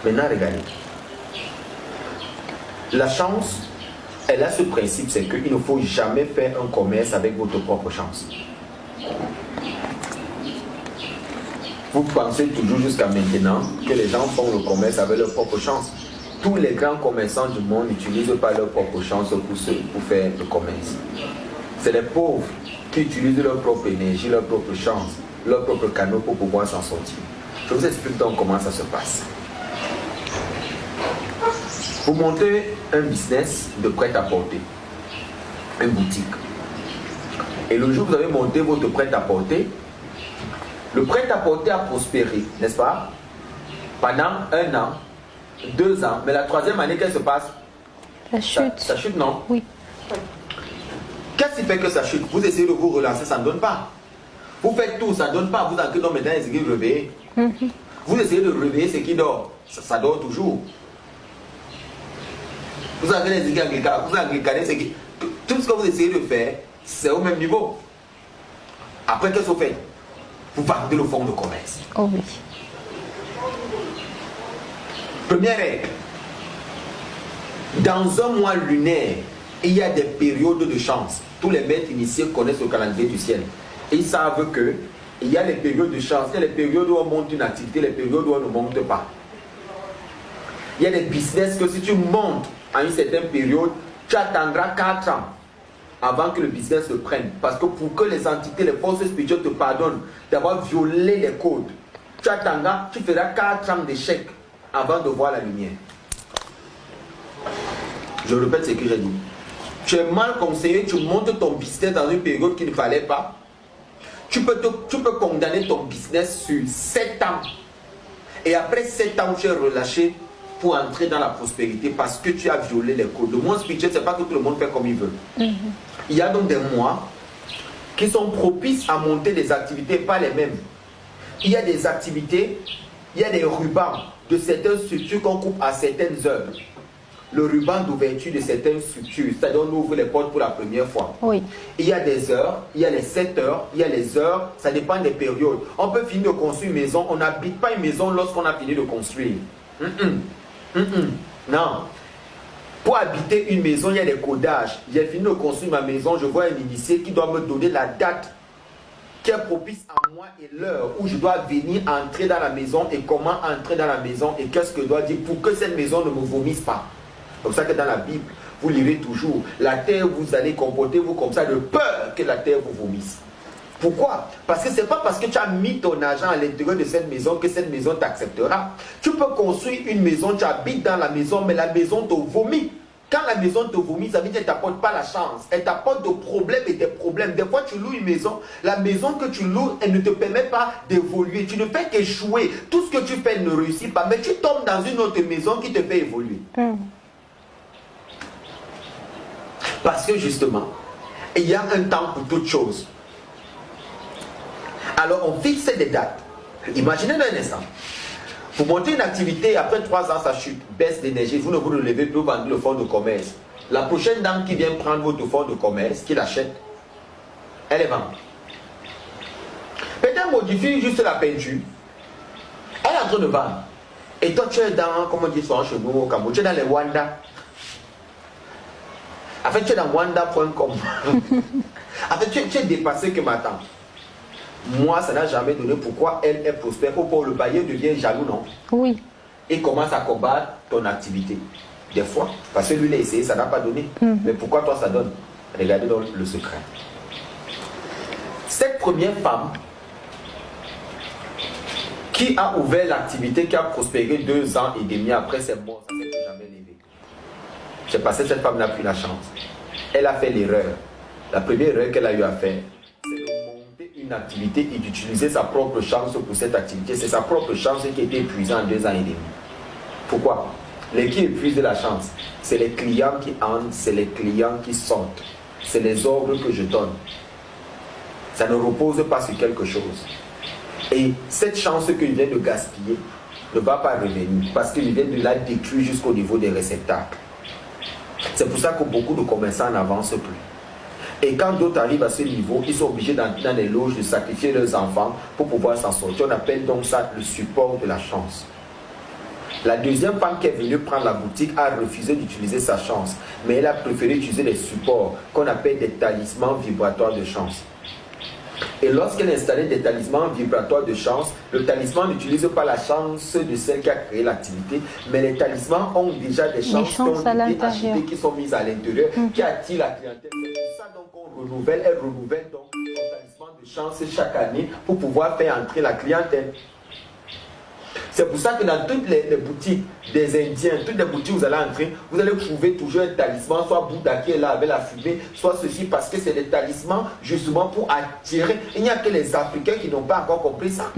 Maintenant, regardez. La chance, elle a ce principe, c'est qu'il ne faut jamais faire un commerce avec votre propre chance. Vous pensez toujours jusqu'à maintenant que les gens font le commerce avec leur propre chance. Tous les grands commerçants du monde n'utilisent pas leur propre chance pour faire le commerce. C'est les pauvres qui utilisent leur propre énergie, leur propre chance, leur propre canot pour pouvoir s'en sortir. Je vous explique donc comment ça se passe. Vous montez un business de prêt-à-porter, une boutique. Et le jour où vous avez monté votre prêt-à-porter, le prêt-à-porter a prospéré, n'est-ce pas? Pendant 1 an, 2 ans, mais la 3e année, qu'est-ce qui se passe? Ça chute. Ça chute, non? Oui. Qu'est-ce qui fait que ça chute? Vous essayez de vous relancer, ça ne donne pas. Vous faites tout, ça ne donne pas. Vous entrez dans maintenant les équipes réveillées. Vous essayez de réveiller ce qui dort. Ça dort toujours. Vous avez les équipes anglicanes, vous anglicanez, tout ce que vous essayez de faire, c'est au même niveau. Après, qu'est-ce que vous faites? Vous vendez le fonds de commerce. Oh oui. Première règle. Dans un mois lunaire, il y a des périodes de chance. Tous les maîtres initiés connaissent le calendrier du ciel. Ils savent que il y a les périodes de chance, il y a les périodes où on monte une activité, les périodes où on ne monte pas. Il y a des business que si tu montes à une certaine période, tu attendras 4 ans avant que le business se prenne. Parce que pour que les entités, les forces spirituelles te pardonnent d'avoir violé les codes, tu attendras, tu feras 4 ans d'échec avant de voir la lumière. Je répète ce que j'ai dit. Tu es mal conseillé, tu montes ton business dans une période qu'il ne fallait pas. Tu peux condamner ton business sur 7 ans. Et après 7 ans, tu es relâché pour entrer dans la prospérité parce que tu as violé les codes. Le monde spirituel, ce n'est pas que tout le monde fait comme il veut. Il y a donc des mois qui sont propices à monter des activités, pas les mêmes. Il y a des activités, il y a des rubans de certaines structures qu'on coupe à certaines heures. Le ruban d'ouverture de certaines structures, c'est-à-dire on ouvre les portes pour la première fois. Oui. Il y a des heures, il y a les 7 heures, il y a les heures, ça dépend des périodes. On peut finir de construire une maison, on n'habite pas une maison lorsqu'on a fini de construire. Non. Pour habiter une maison, il y a des codages. J'ai fini de construire ma maison, je vois un initié qui doit me donner la date qui est propice à moi et l'heure où je dois venir entrer dans la maison et comment entrer dans la maison et qu'est-ce que je dois dire pour que cette maison ne me vomisse pas. Comme ça que dans la Bible, vous lirez toujours, la terre, vous allez comporter-vous comme ça de peur que la terre vous vomisse. Pourquoi? Parce que ce n'est pas parce que tu as mis ton argent à l'intérieur de cette maison que cette maison t'acceptera. Tu peux construire une maison, tu habites dans la maison, mais la maison te vomit. Quand la maison te vomit, ça veut dire qu'elle ne t'apporte pas la chance. Elle t'apporte des problèmes et des problèmes. Des fois, tu loues une maison. La maison que tu loues, elle ne te permet pas d'évoluer. Tu ne fais qu'échouer. Tout ce que tu fais ne réussit pas. Mais tu tombes dans une autre maison qui te fait évoluer. Parce que justement, il y a un temps pour toute chose. Alors, on fixe des dates. Imaginez un instant. Vous montez une activité, après 3 ans, ça chute, baisse d'énergie, vous ne vous relevez plus, vous vendez le fonds de commerce. La prochaine dame qui vient prendre votre fonds de commerce, qui l'achète, elle est vend. Peut-être modifie juste la peinture. Elle est en train de vendre. Et toi, tu es dans, comment on dit ça chez nous au Cameroun, tu es dans les Wanda. En fait, tu es dans wanda.com. En fait, tu es dépassé que maintenant. Moi, ça n'a jamais donné pourquoi elle est prospère. Ou pour le bailleur devient jaloux, non? Oui. Et commence à combattre ton activité. Des fois, parce que lui, il a essayé, ça n'a pas donné. Mais pourquoi toi, ça donne? Regardez donc le secret. Cette première femme qui a ouvert l'activité, qui a prospéré 2 ans et demi après, c'est mort, ça ne s'est plus jamais levé. C'est parce que cette femme n'a plus la chance. Elle a fait l'erreur. La première erreur qu'elle a eu à faire, une activité et d'utiliser sa propre chance pour cette activité. C'est sa propre chance qui a été épuisée en 2 ans et demi. Pourquoi? Les qui épuisent la chance, c'est les clients qui entrent, c'est les clients qui sortent. C'est les ordres que je donne. Ça ne repose pas sur quelque chose. Et cette chance que je viens de gaspiller ne va pas revenir parce qu'il vient de la détruire jusqu'au niveau des réceptacles. C'est pour ça que beaucoup de commerçants n'avancent plus. Et quand d'autres arrivent à ce niveau, ils sont obligés d'entrer dans les loges, de sacrifier leurs enfants pour pouvoir s'en sortir. On appelle donc ça le support de la chance. La deuxième femme qui est venue prendre la boutique a refusé d'utiliser sa chance, mais elle a préféré utiliser les supports qu'on appelle des talismans vibratoires de chance. Et lorsqu'elle installait des talismans vibratoires de chance, le talisman n'utilise pas la chance de celle qui a créé l'activité, mais les talismans ont déjà des chances qui ont été achetées, qui sont mises à l'intérieur, qui attirent la clientèle. C'est pour ça donc qu'on renouvelle, elle renouvelle donc son talisman de chance chaque année pour pouvoir faire entrer la clientèle. C'est pour ça que dans toutes les boutiques des Indiens, toutes les boutiques où vous allez entrer, vous allez trouver toujours un talisman, soit Bouddha qui est là avec la fumée, soit ceci, parce que c'est des talismans justement pour attirer. Il n'y a que les Africains qui n'ont pas encore compris ça.